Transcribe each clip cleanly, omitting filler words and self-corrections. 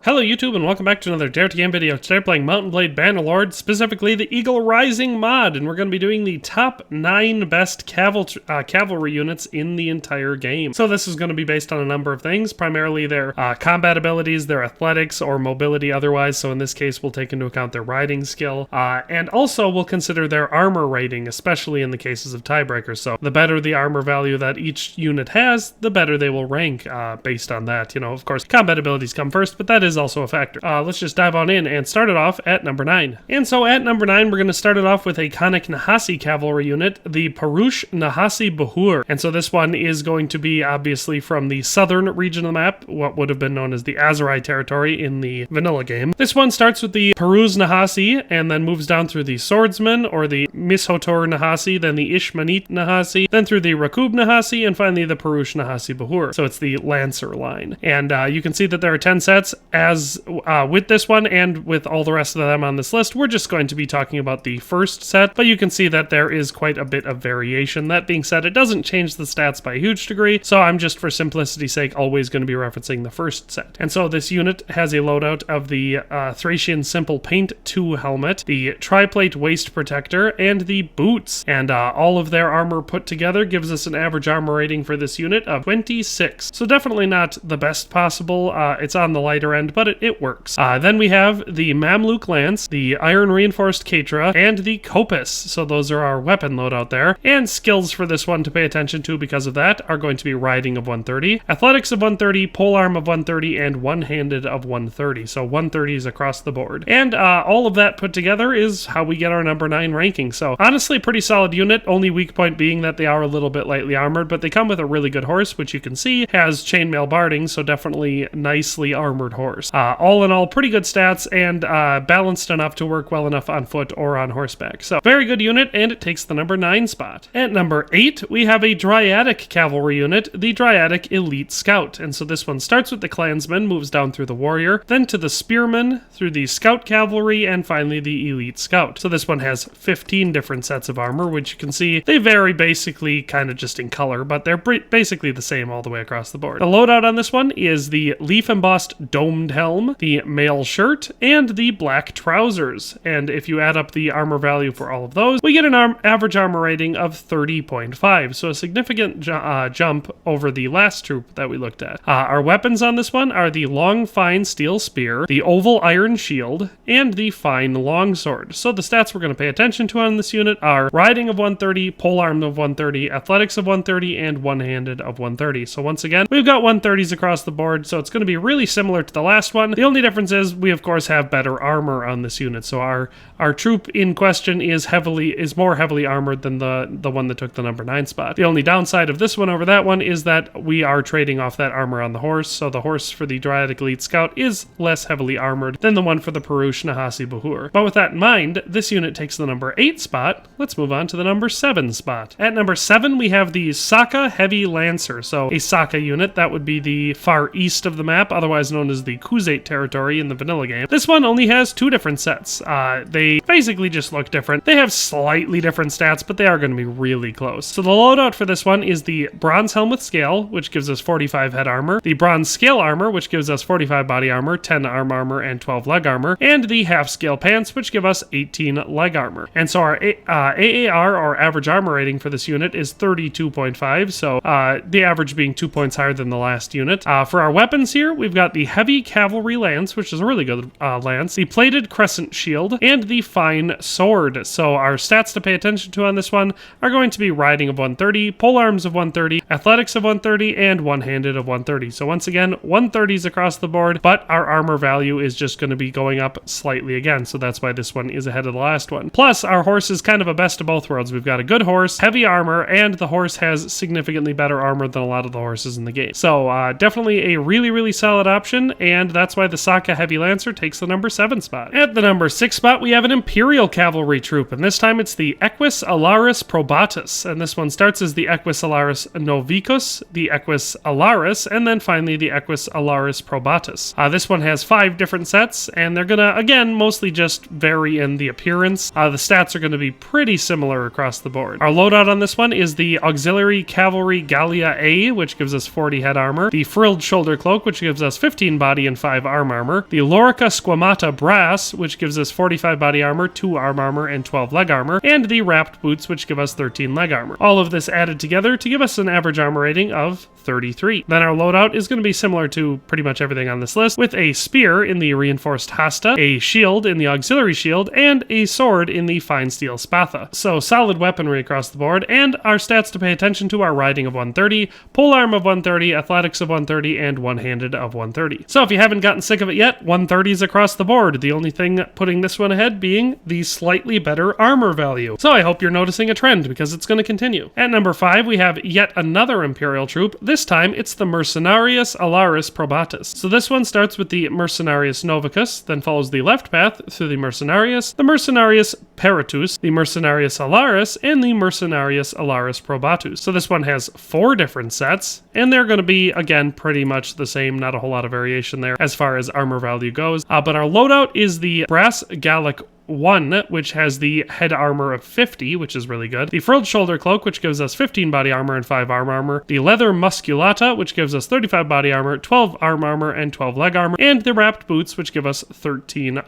Hello YouTube and welcome back to another DRYATIC game video. Today we're playing Mount & Blade Bannerlord, specifically the Eagle Rising mod, and we're going to be doing the top 9 best cavalry units in the entire game. So this is going to be based on a number of things, primarily their combat abilities, their athletics, or mobility otherwise, so in this case we'll take into account their riding skill, and also we'll consider their armor rating, especially in the cases of tiebreakers. So the better the armor value that each unit has, the better they will rank based on that. You know, of course, combat abilities come first, but that is also a factor. Let's just dive on in and start it off at number 9. And so at number 9, we're going to start it off with a iconic NAHASI cavalry unit, the PURUSH NAHASI BUHUR. And so this one is going to be obviously from the southern region of the map, what would have been known as the Azerai territory in the vanilla game. This one starts with the PURUSH NAHASI and then moves down through the Swordsman or the Mishotor NAHASI, then the Ishmanit NAHASI, then through the Rakub NAHASI, and finally the PURUSH NAHASI BUHUR. So it's the Lancer line. And you can see that there are 10 sets. As with this one and with all the rest of them on this list, we're just going to be talking about the first set, but you can see that there is quite a bit of variation. That being said, it doesn't change the stats by a huge degree, so I'm just for simplicity's sake always going to be referencing the first set. And so this unit has a loadout of the Thracian Simple Paint 2 helmet, the Triplate Waist Protector, and the boots. And all of their armor put together gives us an average armor rating for this unit of 26. So definitely not the best possible. It's on the lighter end, but it works. Then we have the Mamluk Lance, the Iron Reinforced Katra, and the Kopis. So those are our weapon loadout there. And skills for this one to pay attention to because of that are going to be Riding of 130, Athletics of 130, Polearm of 130, and One-Handed of 130. So 130s across the board. And all of that put together is how we get our number 9 ranking. So honestly, pretty solid unit, only weak point being that they are a little bit lightly armored, but they come with a really good horse, which you can see has chainmail barding, so definitely nicely armored horse. All in all, pretty good stats and balanced enough to work well enough on foot or on horseback. So very good unit, and it takes the number 9 spot. At number 8, we have a Dryatic cavalry unit, the Dryatic Elite Scout. And so this one starts with the Clansman, moves down through the Warrior, then to the Spearman, through the Scout Cavalry, and finally the Elite Scout. So this one has 15 different sets of armor, which you can see they vary basically kind of just in color, but they're basically the same all the way across the board. The loadout on this one is the leaf embossed domed helm, the mail shirt, and the black trousers. And if you add up the armor value for all of those, we get an average armor rating of 30.5, so a significant jump over the last troop that we looked at. Our weapons on this one are the long fine steel spear, the oval iron shield, and the fine longsword. So the stats we're going to pay attention to on this unit are Riding of 130, Polearm of 130, Athletics of 130, and One-Handed of 130. So once again, we've got 130s across the board, so it's going to be really similar to the last one. The only difference is we of course have better armor on this unit, so our troop in question is more heavily armored than the one that took the number 9 spot. The only downside of this one over that one is that we are trading off that armor on the horse, so the horse for the Dryatic Elite Scout is less heavily armored than the one for the PURUSH NAHASI BUHUR. But with that in mind, this unit takes the number 8 spot. Let's move on to the number 7 spot. At number 7, we have the SAKA Heavy Lancer. So a SAKA unit, that would be the far east of the map, otherwise known as the Kuzate territory in the vanilla game. This one only has 2 different sets. They basically just look different. They have slightly different stats, but they are going to be really close. So the loadout for this one is the Bronze Helm with Scale, which gives us 45 head armor, the Bronze Scale Armor, which gives us 45 body armor, 10 arm armor, and 12 leg armor, and the Half Scale Pants, which give us 18 leg armor. And so our AAR, or average armor rating for this unit, is 32.5, so the average being 2 points higher than the last unit. For our weapons here, we've got the Heavy Cavalry Lance, which is a really good lance, the Plated Crescent Shield, and the Fine Sword. So our stats to pay attention to on this one are going to be Riding of 130, Polearms of 130, Athletics of 130, and One-Handed of 130. So once again, 130s across the board, but our armor value is just going to be going up slightly again, so that's why this one is ahead of the last one. Plus, our horse is kind of a best of both worlds. We've got a good horse, heavy armor, and the horse has significantly better armor than a lot of the horses in the game. So definitely a really, really solid option, and that's why the SAKA Heavy Lancer takes the number 7 spot. At the number 6 spot, we have an Imperial Cavalry troop, and this time it's the EQUES ALARIS PROBATUS, and this one starts as the EQUES ALARIS Novicus, the EQUES ALARIS, and then finally the EQUES ALARIS PROBATUS. This one has 5 different sets, and they're gonna, again, mostly just vary in the appearance. The stats are gonna be pretty similar across the board. Our loadout on this one is the Auxiliary Cavalry Gallia A, which gives us 40 head armor, the Frilled Shoulder Cloak, which gives us 15 body and 5 arm armor. The Lorica Squamata Brass, which gives us 45 body armor, 2 arm armor, and 12 leg armor. And the Wrapped Boots, which give us 13 leg armor. All of this added together to give us an average armor rating of 33. Then our loadout is going to be similar to pretty much everything on this list, with a spear in the reinforced hasta, a shield in the auxiliary shield, and a sword in the fine steel spatha. So solid weaponry across the board, and our stats to pay attention to are riding of 130, polearm of 130, athletics of 130, and one-handed of 130. So if you haven't gotten sick of it yet, 130s across the board. The only thing putting this one ahead being the slightly better armor value. So I hope you're noticing a trend, because it's going to continue. At number 5, we have yet another Imperial troop. This time, it's the Mercenarius ALARIS PROBATUS. So this one starts with the Mercenarius Novicus, then follows the left path through the Mercenarius Peritus, the Mercenarius ALARIS, and the Mercenarius ALARIS PROBATUS. So this one has 4 different sets, and they're going to be, again, pretty much the same, not a whole lot of variation there as far as armor value goes. But our loadout is the Brass Gallic 1, which has the head armor of 50, which is really good. The frilled shoulder cloak, which gives us 15 body armor and 5 arm armor. The leather musculata, which gives us 35 body armor, 12 arm armor, and 12 leg armor. And the wrapped boots, which give us 13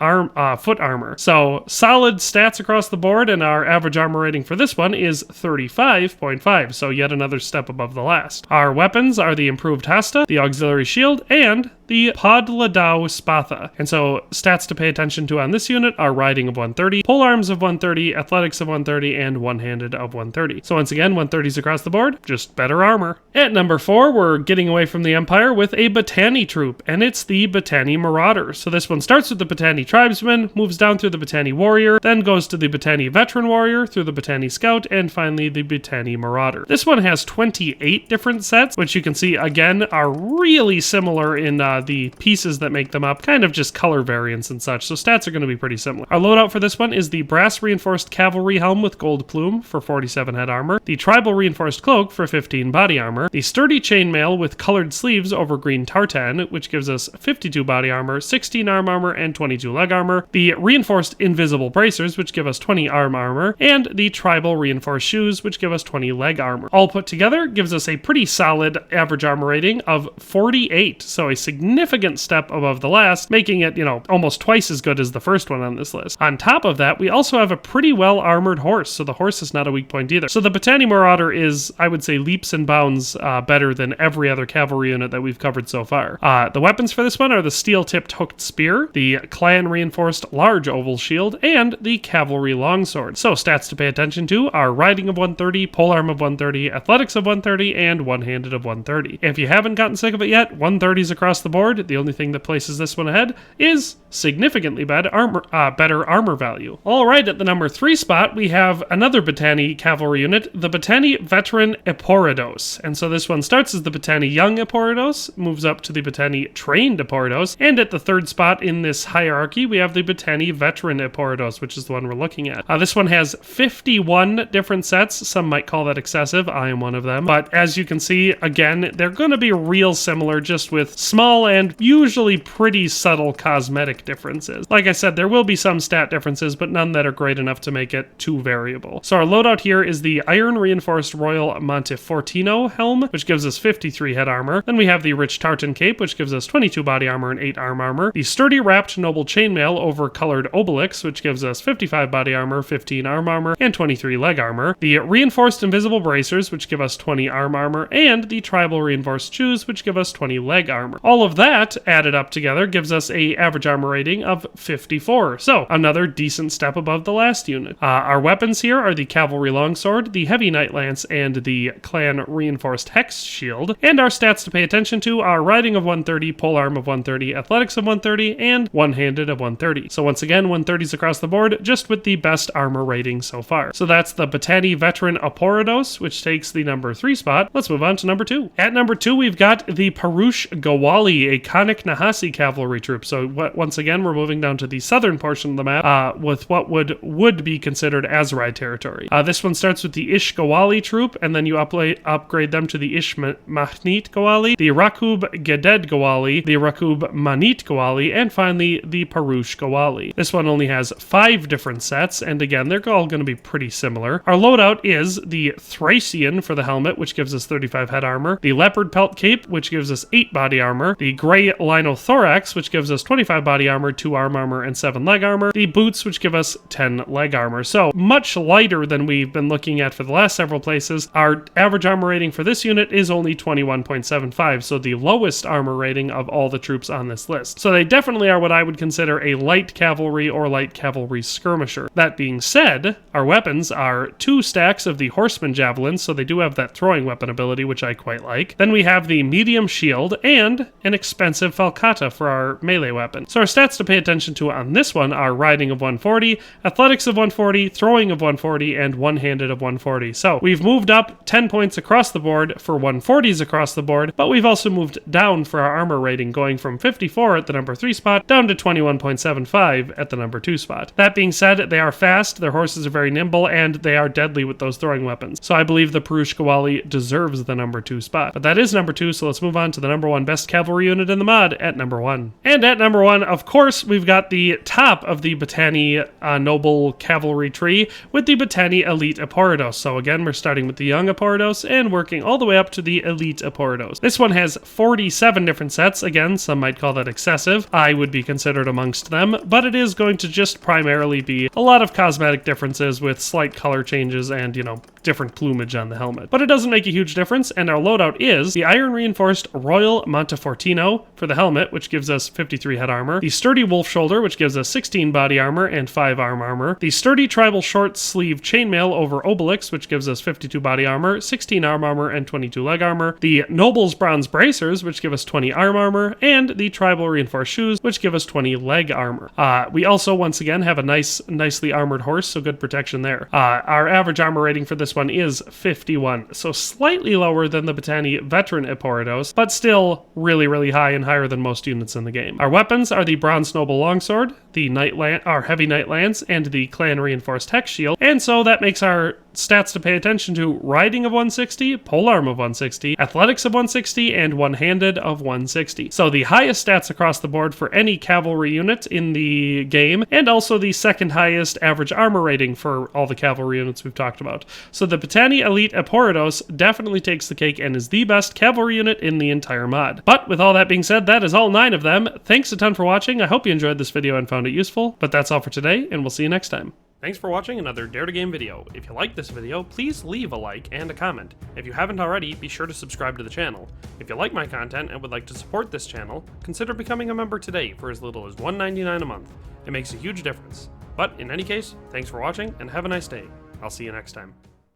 foot armor. So solid stats across the board, and our average armor rating for this one is 35.5, so yet another step above the last. Our weapons are the improved hasta, the auxiliary shield, and the Podladau Spatha. And so stats to pay attention to on this unit are riding of 130, polearms of 130, athletics of 130, and one-handed of 130. So once again, 130s across the board, just better armor. At number 4, we're getting away from the Empire with a BATTANII troop, and it's the BATTANII Marauder. So this one starts with the BATTANII Tribesman, moves down through the BATTANII Warrior, then goes to the BATTANII Veteran Warrior, through the BATTANII Scout, and finally the BATTANII Marauder. This one has 28 different sets, which you can see again are really similar in the pieces that make them up, kind of just color variants and such, so stats are going to be pretty similar. Our loadout for this one is the brass reinforced cavalry helm with gold plume for 47 head armor, the tribal reinforced cloak for 15 body armor, the sturdy chainmail with colored sleeves over green tartan, which gives us 52 body armor, 16 arm armor, and 22 leg armor, the reinforced invisible bracers, which give us 20 arm armor, and the tribal reinforced shoes, which give us 20 leg armor. All put together gives us a pretty solid average armor rating of 48, so a significant step above the last, making it, almost twice as good as the first one on this list. On top of that, we also have a pretty well armored horse, so the horse is not a weak point either. So the BATTANII Marauder is, I would say, leaps and bounds better than every other cavalry unit that we've covered so far. The weapons for this one are the steel-tipped hooked spear, the clan reinforced large oval shield, and the cavalry longsword. So stats to pay attention to are riding of 130, polearm of 130, athletics of 130, and one-handed of 130. If you haven't gotten sick of it yet, 130s across the board. The only thing that places this one ahead is significantly better armor value. All right, at the number 3 spot, we have another BATTANII cavalry unit, the BATTANII Veteran EPOREDOS. And so this one starts as the BATTANII Young EPOREDOS, moves up to the BATTANII Trained EPOREDOS, and at the 3rd spot in this hierarchy, we have the BATTANII Veteran EPOREDOS, which is the one we're looking at. This one has 51 different sets. Some might call that excessive. I am one of them. But as you can see, again, they're going to be real similar, just with small and usually pretty subtle cosmetic differences. Like I said, there will be some stat differences, but none that are great enough to make it too variable. So our loadout here is the Iron Reinforced Royal Montefortino helm, which gives us 53 head armor. Then we have the Rich Tartan cape, which gives us 22 body armor and 8 arm armor. The Sturdy Wrapped Noble Chainmail over colored Obelix, which gives us 55 body armor, 15 arm armor, and 23 leg armor. The Reinforced Invisible Bracers, which give us 20 arm armor, and the Tribal Reinforced Shoes, which give us 20 leg armor. All of that added up together gives us a average armor rating of 54. So another decent step above the last unit. Our weapons here are the Cavalry Longsword, the Heavy Knight Lance, and the Clan Reinforced Hex Shield. And our stats to pay attention to are riding of 130, polearm of 130, athletics of 130, and one-handed of 130. So once again, 130s across the board, just with the best armor rating so far. So that's the BATTANII Veteran EPOREDOS, which takes the number 3 spot. Let's move on to number 2. At number 2, we've got the PURUSH GAWWALI, a conic NAHASI cavalry troop. So once again, we're moving down to the southern portion of the map with what would be considered Azrai territory. This one starts with the Ish GAWWALI troop, and then you upgrade them to the Ish Mahnit GAWWALI, the Rakub Geded GAWWALI, the Rakub Manit GAWWALI, and finally the PURUSH GAWWALI. This one only has 5 different sets, and again, they're all going to be pretty similar. Our loadout is the Thracian for the helmet, which gives us 35 head armor, the Leopard Pelt cape, which gives us 8 body armor, the the gray linothorax, which gives us 25 body armor, 2 arm armor, and 7 leg armor. The boots, which give us 10 leg armor. So much lighter than we've been looking at for the last several places. Our average armor rating for this unit is only 21.75, so the lowest armor rating of all the troops on this list. So they definitely are what I would consider a light cavalry or light cavalry skirmisher. That being said, our weapons are 2 stacks of the horseman javelins, so they do have that throwing weapon ability, which I quite like. Then we have the medium shield and an expensive falcata for our melee weapon. So our stats to pay attention to on this one are riding of 140, athletics of 140, throwing of 140, and one-handed of 140. So we've moved up 10 points across the board for 140s across the board, but we've also moved down for our armor rating, going from 54 at the number 3 spot down to 21.75 at the number 2 spot. That being said, they are fast, their horses are very nimble, and they are deadly with those throwing weapons. So I believe the PURUSH GAWWALI deserves the number 2 spot. But that is number 2, so let's move on to the number 1 best cavalry unit in the mod at number 1. And at number 1, of course, we've got the top of the BATTANII noble cavalry tree with the BATTANII elite EPOREDOS. So again, we're starting with the young EPOREDOS and working all the way up to the elite EPOREDOS. This one has 47 different sets. Again, some might call that excessive. I would be considered amongst them, but it is going to just primarily be a lot of cosmetic differences with slight color changes and, you know, different plumage on the helmet. But it doesn't make a huge difference, and our loadout is the iron reinforced Royal Montefortino for the helmet, which gives us 53 head armor, the sturdy wolf shoulder, which gives us 16 body armor and 5 arm armor, the sturdy tribal short sleeve chainmail over Obelix, which gives us 52 body armor, 16 arm armor, and 22 leg armor, the noble's bronze bracers, which give us 20 arm armor, and the tribal reinforced shoes, which give us 20 leg armor. We also, once again, have a nicely armored horse, so good protection there. Our average armor rating for this one is 51, so slightly lower than the BATTANII veteran EPOREDOS, but still really high and higher than most units in the game. Our weapons are the bronze noble longsword, the our heavy knight lance, and the clan reinforced hex shield, and so that makes our stats to pay attention to riding of 160, polearm of 160, athletics of 160, and one-handed of 160. So the highest stats across the board for any cavalry unit in the game, and also the second highest average armor rating for all the cavalry units we've talked about. So the BATTANII elite EPOREDOS definitely takes the cake and is the best cavalry unit in the entire mod. But with all that being said, that is all 9 of them. Thanks a ton for watching. I hope you enjoyed this video and found it useful, but that's all for today, and we'll see you next time. Thanks for watching another Dare to Game video. If you liked this video, please leave a like and a comment. If you haven't already, be sure to subscribe to the channel. If you like my content and would like to support this channel, consider becoming a member today for as little as $1.99 a month. It makes a huge difference. But in any case, thanks for watching and have a nice day. I'll see you next time.